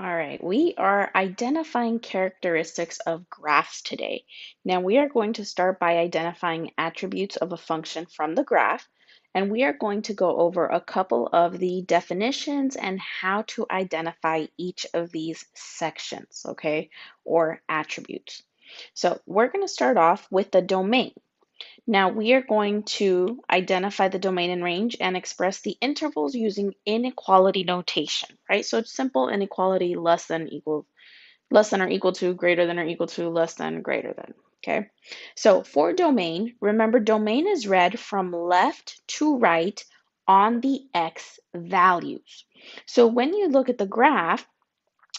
All right, we are identifying characteristics of graphs today. Now, we are going to start by identifying attributes of a function from the graph, and we are going to go over a couple of the definitions and how to identify each of these sections, okay, or attributes. So, we're going to start off with the domain. Now we are going to identify the domain and range and express the intervals using inequality notation, right? So it's simple inequality less than or equal to, greater than or equal to, less than, greater than, okay? So for domain, remember domain is read from left to right on the x values. So when you look at the graph,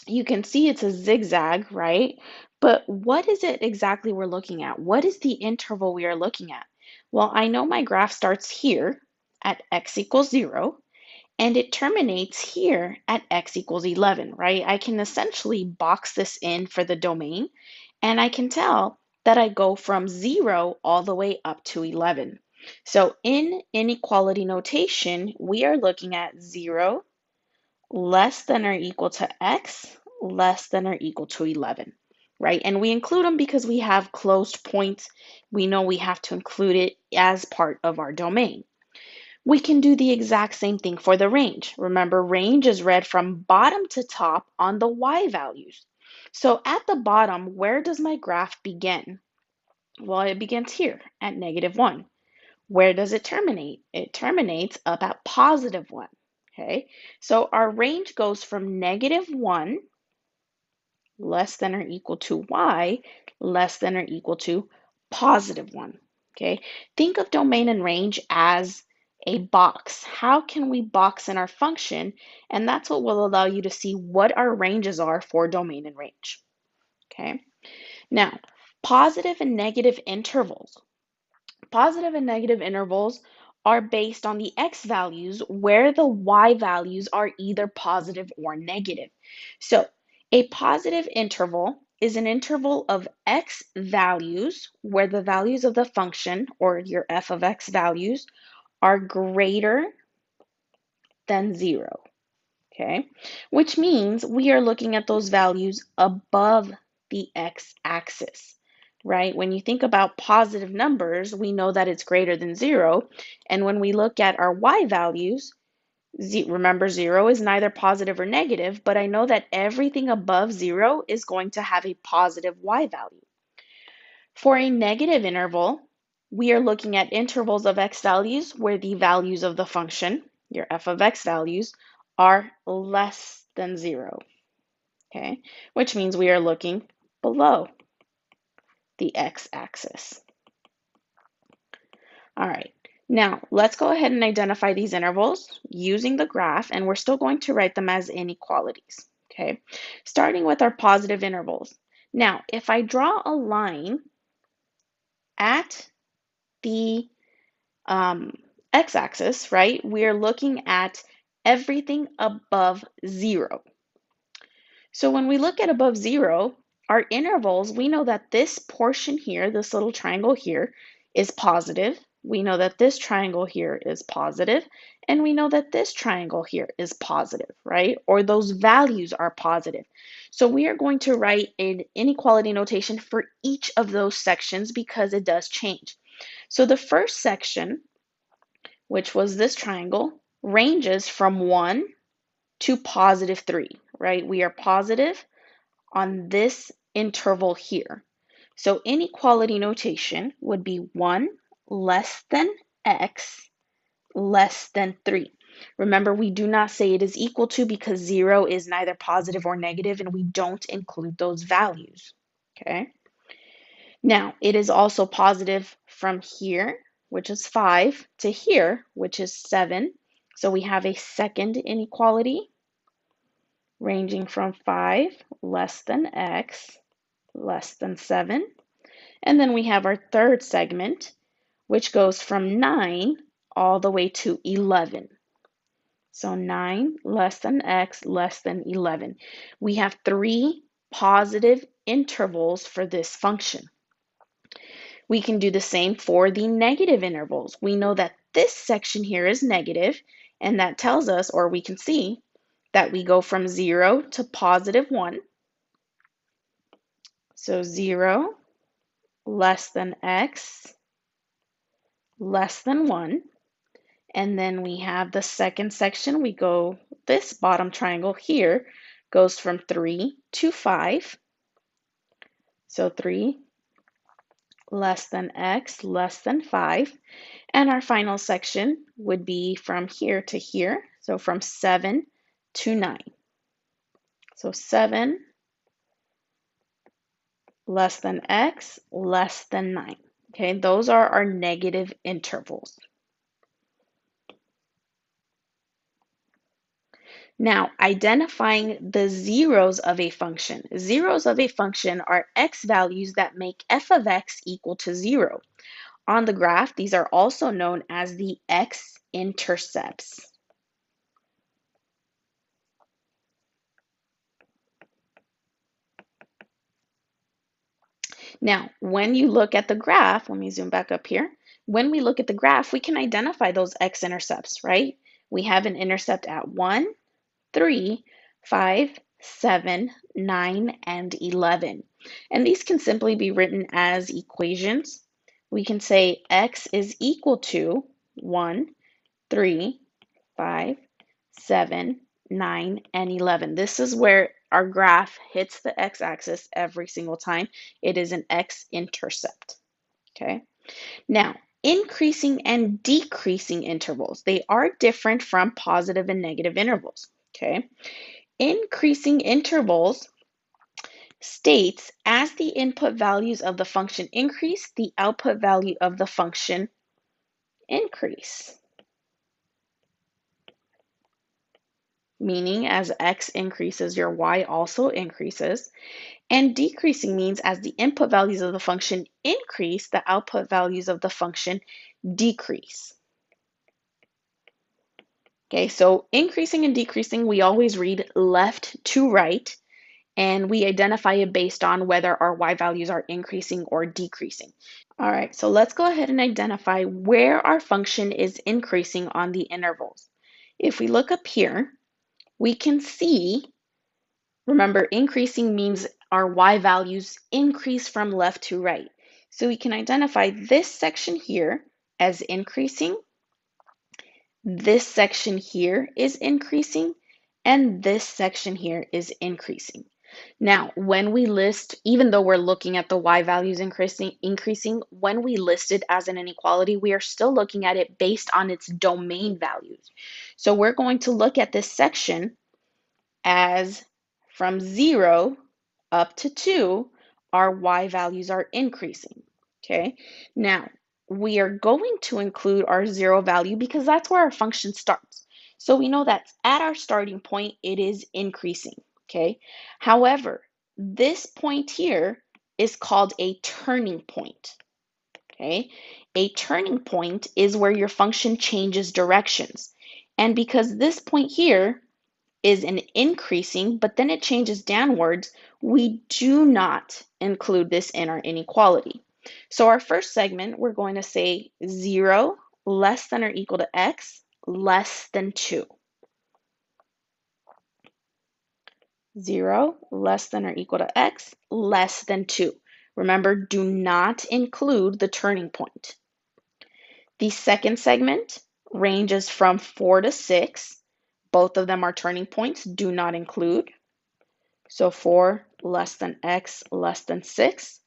you can see it's a zigzag, right? But what is it exactly we're looking at? What is the interval we are looking at? Well, I know my graph starts here at x equals 0, and it terminates here at x equals 11, right? I can essentially box this in for the domain, and I can tell that I go from 0 all the way up to 11. So in inequality notation, we are looking at 0 less than or equal to x less than or equal to 11, right? And we include them because we have closed points. We know we have to include it as part of our domain. We can do the exact same thing for the range. Remember, range is read from bottom to top on the y values. So at the bottom, where does my graph begin? Well, it begins here at -1. Where does it terminate? It terminates up at +1. Okay, so our range goes from -1 less than or equal to y less than or equal to +1. Okay, think of domain and range as a box. How can we box in our function? And that's what will allow you to see what our ranges are for domain and range. Okay, now positive and negative intervals. Positive and negative intervals are based on the x values where the y values are either positive or negative. So a positive interval is an interval of x values where the values of the function or your f of x values are greater than 0, okay? Which means we are looking at those values above the x-axis, right? When you think about positive numbers, we know that it's greater than 0. And when we look at our y values, remember 0 is neither positive or negative, but I know that everything above 0 is going to have a positive y value. For a negative interval, we are looking at intervals of x values where the values of the function, your f of x values, are less than 0, okay? Which means we are looking below the x-axis. All right, now let's go ahead and identify these intervals using the graph, and we're still going to write them as inequalities, okay? Starting with our positive intervals. Now, if I draw a line at the um, x-axis, right, we're looking at everything above 0. So when we look at above 0, our intervals, we know that this portion here, this little triangle here, is positive. We know that this triangle here is positive, and we know that this triangle here is positive, right? Or those values are positive. So we are going to write an inequality notation for each of those sections because it does change. So the first section, which was this triangle, ranges from 1 to +3, right? We are positive on this interval here. So inequality notation would be 1 less than x less than 3. Remember, we do not say it is equal to because 0 is neither positive or negative, and we don't include those values, okay? Now, it is also positive from here, which is 5, to here, which is 7. So we have a second inequality ranging from 5 less than x less than 7. And then we have our third segment, which goes from 9 all the way to 11. So 9 less than x less than 11. We have 3 positive intervals for this function. We can do the same for the negative intervals. We know that this section here is negative, and that tells us, or we can see, that we go from 0 to positive 1. So 0 less than x less than 1. And then we have the second section. We go, this bottom triangle here goes from 3 to 5. So 3 less than x less than 5. And our final section would be from here to here. So from 7 to 9. So 7 less than x less than 9. Okay, those are our negative intervals. Now, identifying the zeros of a function. Zeros of a function are x values that make f of x equal to 0. On the graph, these are also known as the x-intercepts. Now, when you look at the graph, let me zoom back up here. When we look at the graph, we can identify those x-intercepts, right? We have an intercept at 1, 3, 5, 7, 9, and 11. And these can simply be written as equations. We can say x is equal to 1, 3, 5, 7, 9, and 11. This is where our graph hits the x-axis every single time. It is an x-intercept, okay? Now, increasing and decreasing intervals. They are different from positive and negative intervals, okay? Increasing intervals states as the input values of the function increase, the output value of the function increase. Meaning as x increases, your y also increases. And decreasing means as the input values of the function increase, the output values of the function decrease. Okay, so increasing and decreasing, we always read left to right, and we identify it based on whether our y values are increasing or decreasing. All right, so let's go ahead and identify where our function is increasing on the intervals. If we look up here, we can see, remember, increasing means our y values increase from left to right. So we can identify this section here as increasing, this section here is increasing, and this section here is increasing. Now, when we list, even though we're looking at the y values increasing, when we list it as an inequality, we are still looking at it based on its domain values. So we're going to look at this section as from 0 up to 2, our y values are increasing, okay? Now, we are going to include our 0 value because that's where our function starts. So we know that at our starting point, it is increasing, okay? However, this point here is called a turning point, okay? A turning point is where your function changes directions. And because this point here is an increasing, but then it changes downwards, we do not include this in our inequality. So our first segment, we're going to say 0 less than or equal to x less than 2. 0 less than or equal to x less than 2. Remember, do not include the turning point. The second segment ranges from 4 to 6. Both of them are turning points, do not include. So 4 less than x less than 6.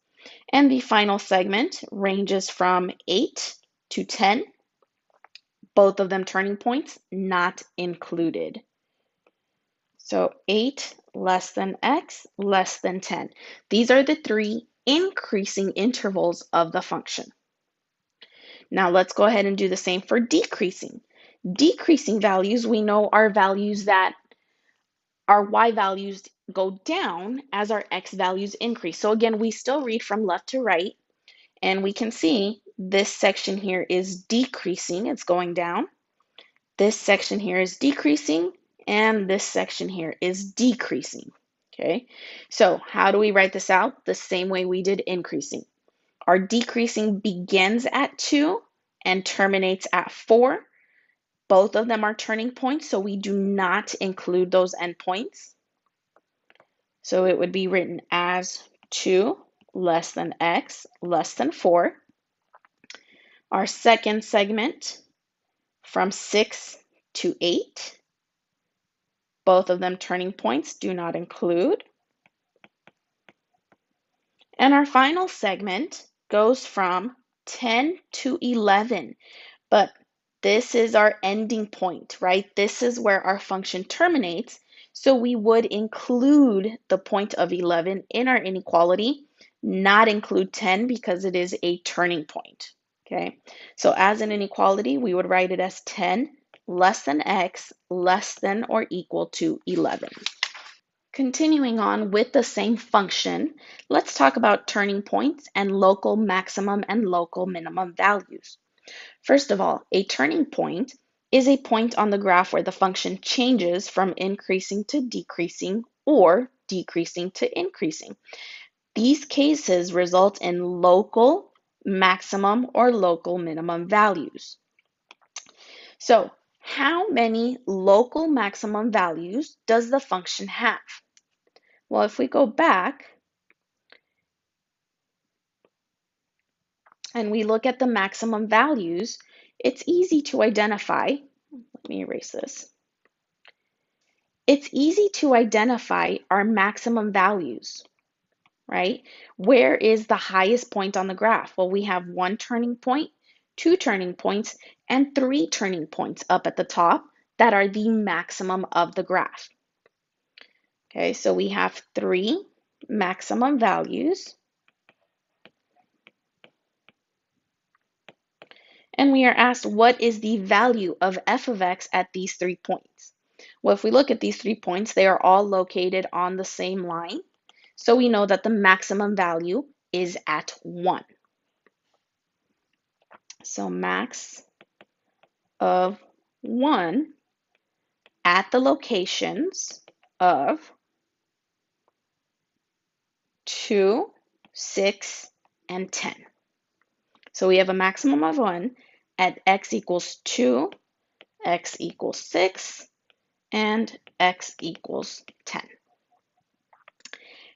And the final segment ranges from 8 to 10. Both of them turning points, not included. So 8 less than x less than 10. These are the three increasing intervals of the function. Now let's go ahead and do the same for decreasing. Decreasing values, we know are values that our y values go down as our x values increase. So again, we still read from left to right, and we can see this section here is decreasing, it's going down. This section here is decreasing, and this section here is decreasing, okay? So how do we write this out? The same way we did increasing. Our decreasing begins at 2 and terminates at 4. Both of them are turning points, so we do not include those endpoints. So it would be written as 2 less than x less than 4. Our second segment from 6 to 8, both of them turning points, do not include. And our final segment goes from 10 to 11, but this is our ending point, right? This is where our function terminates. So we would include the point of 11 in our inequality, not include 10 because it is a turning point, okay? So as an inequality, we would write it as 10 less than x less than or equal to 11. Continuing on with the same function, let's talk about turning points and local maximum and local minimum values. First of all, a turning point is a point on the graph where the function changes from increasing to decreasing or decreasing to increasing. These cases result in local maximum or local minimum values. So, how many local maximum values does the function have? Well, if we go back and we look at the maximum values, it's easy to identify. Let me erase this. It's easy to identify our maximum values, right? Where is the highest point on the graph? Well, we have 1 turning point, 2 turning points, and 3 turning points up at the top that are the maximum of the graph. Okay, so we have 3 maximum values. And we are asked, what is the value of f of x at these 3 points? Well, if we look at these 3 points, they are all located on the same line. So we know that the maximum value is at 1. So max of 1 at the locations of 2, 6, and 10. So we have a maximum of 1 at x equals 2, x equals 6, and x equals 10.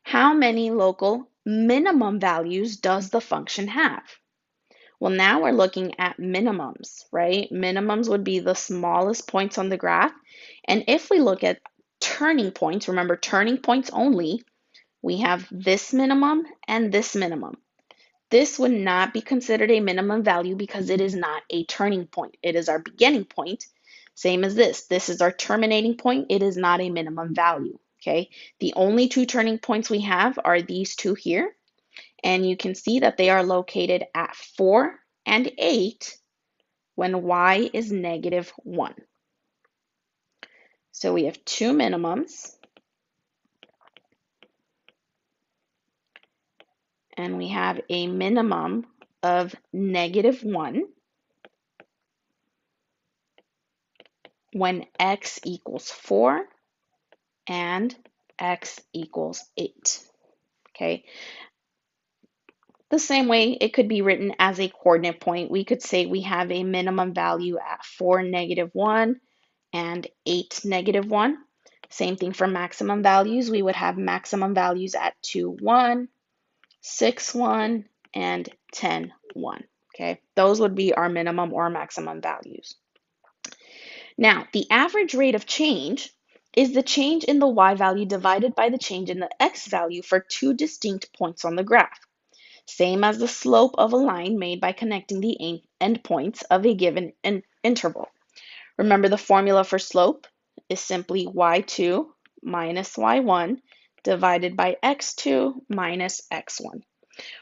How many local minimum values does the function have? Well, now we're looking at minimums, right? Minimums would be the smallest points on the graph. And if we look at turning points, remember turning points only, we have this minimum and this minimum. This would not be considered a minimum value because it is not a turning point. It is our beginning point, same as this. This is our terminating point. It is not a minimum value, okay? The only 2 turning points we have are these 2 here. And you can see that they are located at 4 and 8 when y is negative 1. So we have 2 minimums. And we have a minimum of negative 1 when x equals 4 and x equals 8. Okay. The same way it could be written as a coordinate point. We could say we have a minimum value at 4, negative 1 and 8, negative 1. Same thing for maximum values. We would have maximum values at 2, 1, 6, 1, and 10, 1. Okay, those would be our minimum or maximum values. Now, the average rate of change is the change in the y value divided by the change in the x value for 2 distinct points on the graph. Same as the slope of a line made by connecting the endpoints of a given interval. Remember, the formula for slope is simply y2 minus y1 divided by x2 minus x1.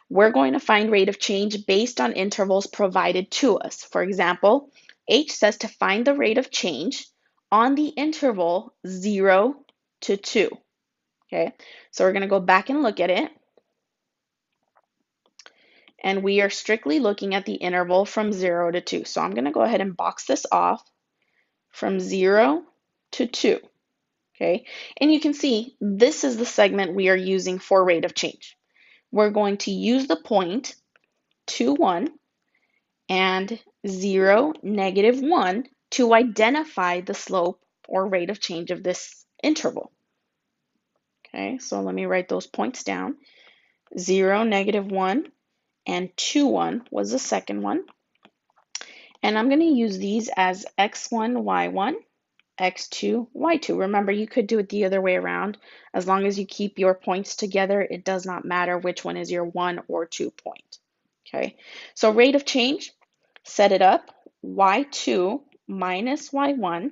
We're going to find rate of change based on intervals provided to us. For example, H says to find the rate of change on the interval 0 to 2. Okay, so we're going to go back and look at it. And we are strictly looking at the interval from 0 to 2. So I'm going to go ahead and box this off from 0 to 2. Okay, and you can see this is the segment we are using for rate of change. We're going to use the point 2, 1 and 0, negative 1 to identify the slope or rate of change of this interval. Okay, so let me write those points down. 0, -1, and 2, 1 was the second one. And I'm going to use these as x1, y1, x2, y2. Remember, you could do it the other way around. As long as you keep your points together, it does not matter which one is your 1 or 2 point. Okay, so rate of change, set it up, y2 minus y1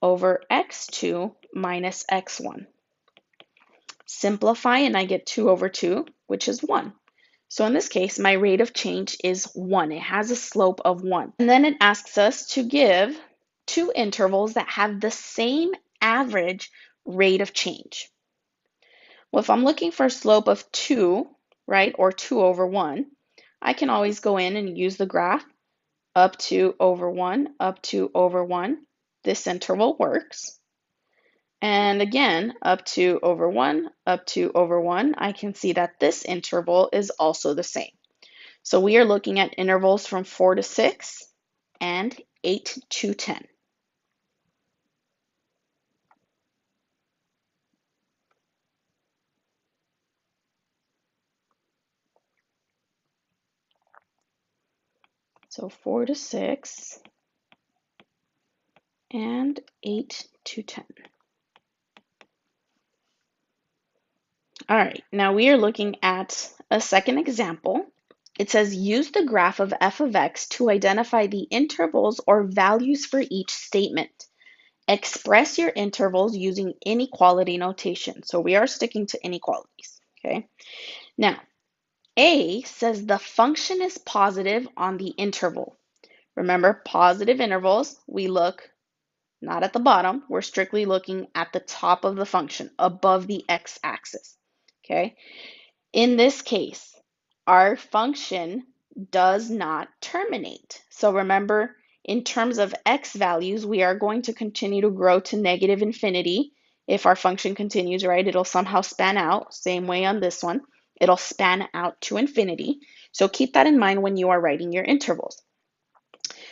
over x2 minus x1. Simplify and I get 2 over 2, which is 1. So in this case, my rate of change is 1. It has a slope of 1. And then it asks us to give two intervals that have the same average rate of change. Well, if I'm looking for a slope of 2, right, or 2 over 1, I can always go in and use the graph up 2 over 1, up 2 over 1. This interval works. And again, up 2 over 1, up 2 over 1, I can see that this interval is also the same. So we are looking at intervals from 4 to 6 and 8 to 10. So 4 to 6 and 8 to 10. All right, now we are looking at a second example. It says use the graph of f of x to identify the intervals or values for each statement. Express your intervals using inequality notation. So we are sticking to inequalities, okay? Now, A says the function is positive on the interval. Remember, positive intervals, we look not at the bottom, we're strictly looking at the top of the function, above the x-axis, okay? In this case, our function does not terminate. So remember, in terms of x values, we are going to continue to grow to negative infinity. If our function continues, right, it'll somehow span out. Same way on this one. It'll span out to infinity. So keep that in mind when you are writing your intervals.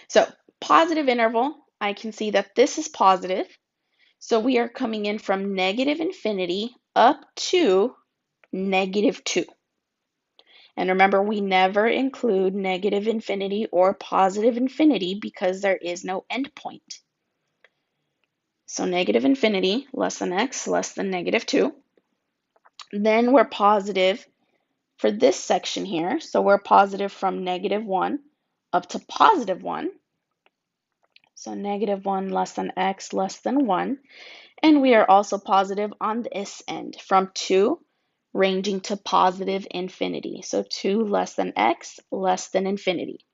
So positive interval, I can see that this is positive. So we are coming in from negative infinity up to -2. And remember, we never include negative infinity or positive infinity because there is no endpoint. So negative infinity, less than x, less than -2. Then we're positive for this section here. So we're positive from -1 up to +1. So -1 less than x less than 1. And we are also positive on this end from 2 ranging to positive infinity. So 2 less than x less than infinity.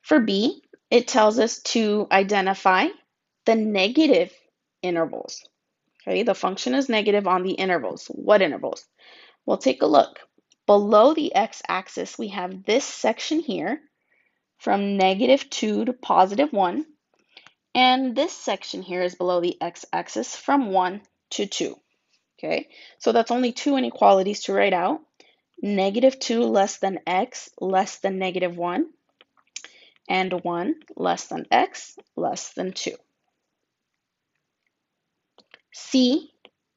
For B, it tells us to identify the negative intervals. Okay, the function is negative on the intervals. What intervals? Well, take a look. Below the x-axis, we have this section here from -2 to +1. And this section here is below the x-axis from 1 to 2. Okay, so that's only two inequalities to write out. -2 less than x less than -1. And 1 less than x less than 2. C,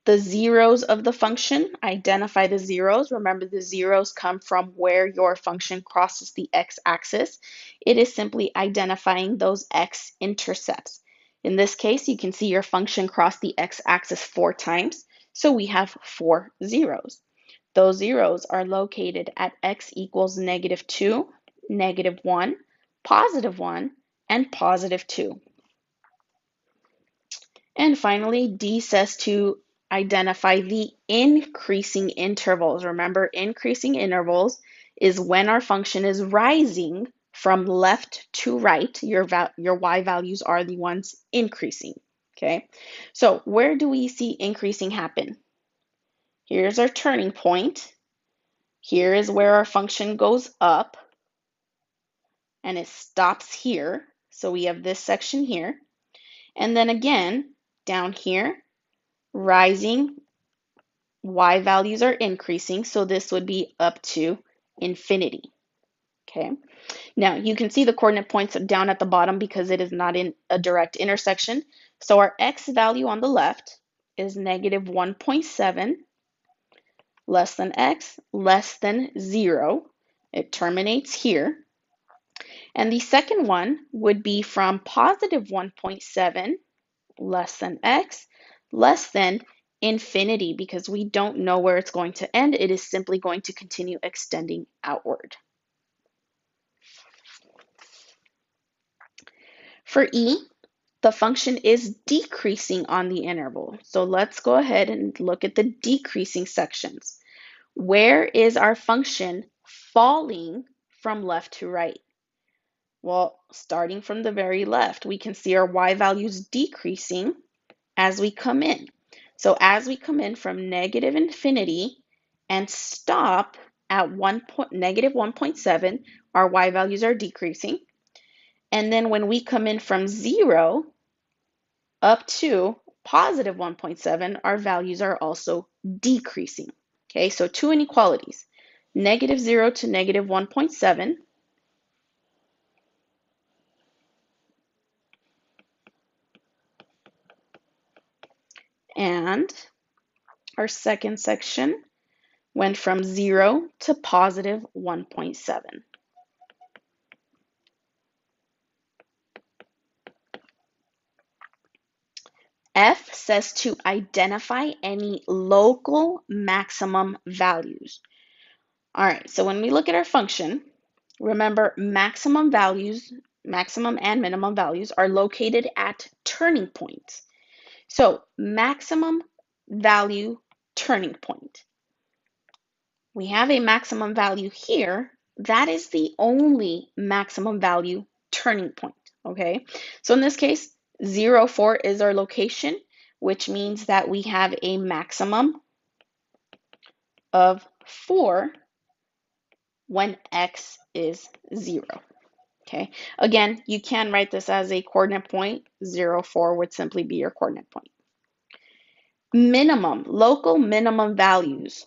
the zeros of the function, identify the zeros. Remember, the zeros come from where your function crosses the x-axis. It is simply identifying those x-intercepts. In this case, you can see your function crossed the x-axis 4 times, so we have 4 zeros. Those zeros are located at x equals -2, -1, +1, and +2. And finally, D says to identify the increasing intervals. Remember, increasing intervals is when our function is rising from left to right. Your y values are the ones increasing, okay? So where do we see increasing happen? Here's our turning point. Here is where our function goes up, and it stops here. So we have this section here. And then again, down here, rising, y values are increasing, so this would be up to infinity. Okay. Now you can see the coordinate points down at the bottom because it is not in a direct intersection. So our x value on the left is negative 1.7 less than x less than 0. It terminates here. And the second one would be from positive 1.7 less than x less than infinity because we don't know where it's going to end. It is simply going to continue extending outward. For e, the function is decreasing on the interval. So let's go ahead and look at the decreasing sections. Where is our function falling from left to right? Well, starting from the very left, we can see our y values decreasing as we come in. So as we come in from negative infinity and stop at negative 1.7, our y values are decreasing. And then when we come in from 0 up to positive 1.7, our values are also decreasing. Okay, so two inequalities, negative 0 to negative 1.7, and our second section went from 0 to positive 1.7. F says to identify any local maximum values. All right, so when we look at our function, remember maximum and minimum values are located at turning points. So maximum value turning point. We have a maximum value here. That is the only maximum value turning point, okay? So in this case, 0, 4 is our location, which means that we have a maximum of 4 when x is 0, okay? Again, you can write this as a coordinate point. 0, 4 would simply be your coordinate point. Minimum, local minimum values.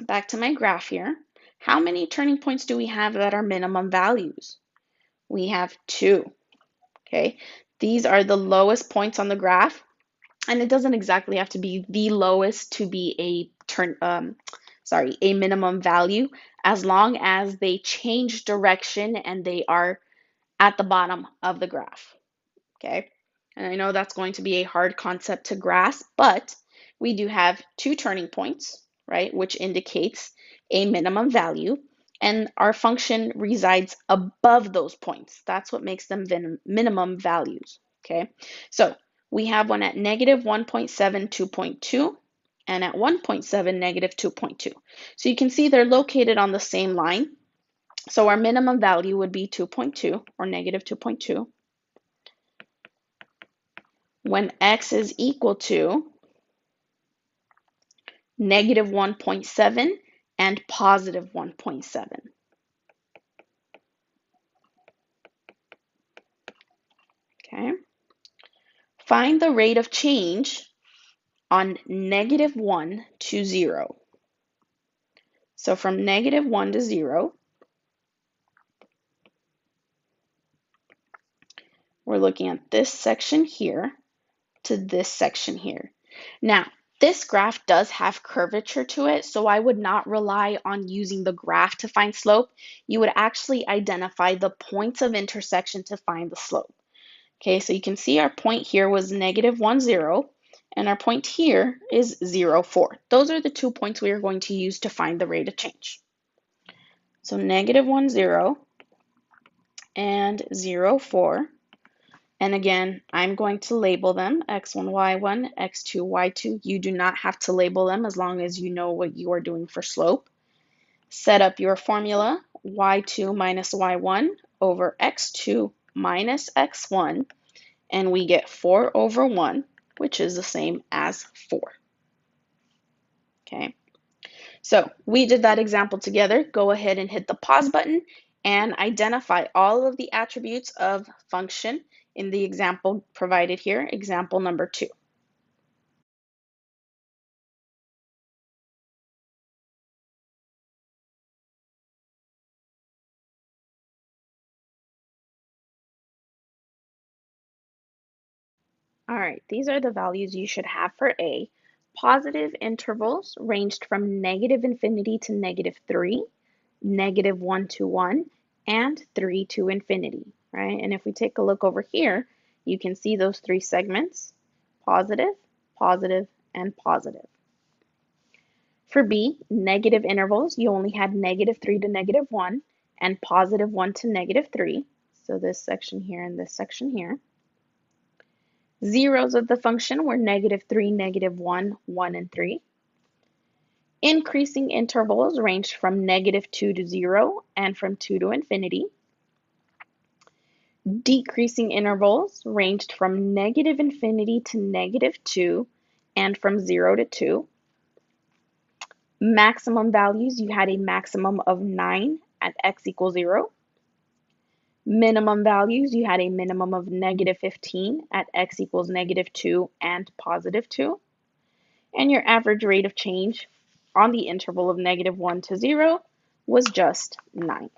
Back to my graph here. How many turning points do we have that are minimum values? We have 2, okay? These are the lowest points on the graph, and it doesn't exactly have to be the lowest to be a minimum value, as long as they change direction and they are at the bottom of the graph, okay? And I know that's going to be a hard concept to grasp, but we do have 2 turning points, right, which indicates a minimum value, and our function resides above those points. That's what makes them minimum values, okay? So we have one at negative 1.7, 2.2, and at 1.7, negative 2.2. So you can see they're located on the same line. So our minimum value would be 2.2 or negative 2.2 when x is equal to negative 1.7 and positive 1.7. Okay. Find the rate of change on negative 1 to 0. So from negative 1 to 0, we're looking at this section here to this section here. Now, this graph does have curvature to it, so I would not rely on using the graph to find slope. You would actually identify the points of intersection to find the slope. Okay, so you can see our point here was negative 1, 0, and our point here is 0, 4. Those are the 2 points we are going to use to find the rate of change. So negative 1, 0 and 0, 4. And again, I'm going to label them x1, y1, x2, y2. You do not have to label them as long as you know what you are doing for slope. Set up your formula, y2 minus y1 over x2 minus x1, and we get 4 over 1, which is the same as 4. Okay, so we did that example together. Go ahead and hit the pause button and identify all of the attributes of function in the example provided here, example number 2. All right, these are the values you should have for A. Positive intervals ranged from negative infinity to -3, -1 to 1, and 3 to infinity, right? And if we take a look over here, you can see those three segments, positive, positive, and positive. For B, negative intervals, you only had -3 to -1 and +1 to -3. So this section here and this section here. Zeros of the function were -3, -1, 1, and 3. Increasing intervals ranged from -2 to 0 and from 2 to infinity. Decreasing intervals ranged from -infinity to -2 and from 0 to 2. Maximum values, you had a maximum of 9 at x equals 0. Minimum values, you had a minimum of -15 at x equals -2 and +2. And your average rate of change on the interval of -1 to 0 was just 9.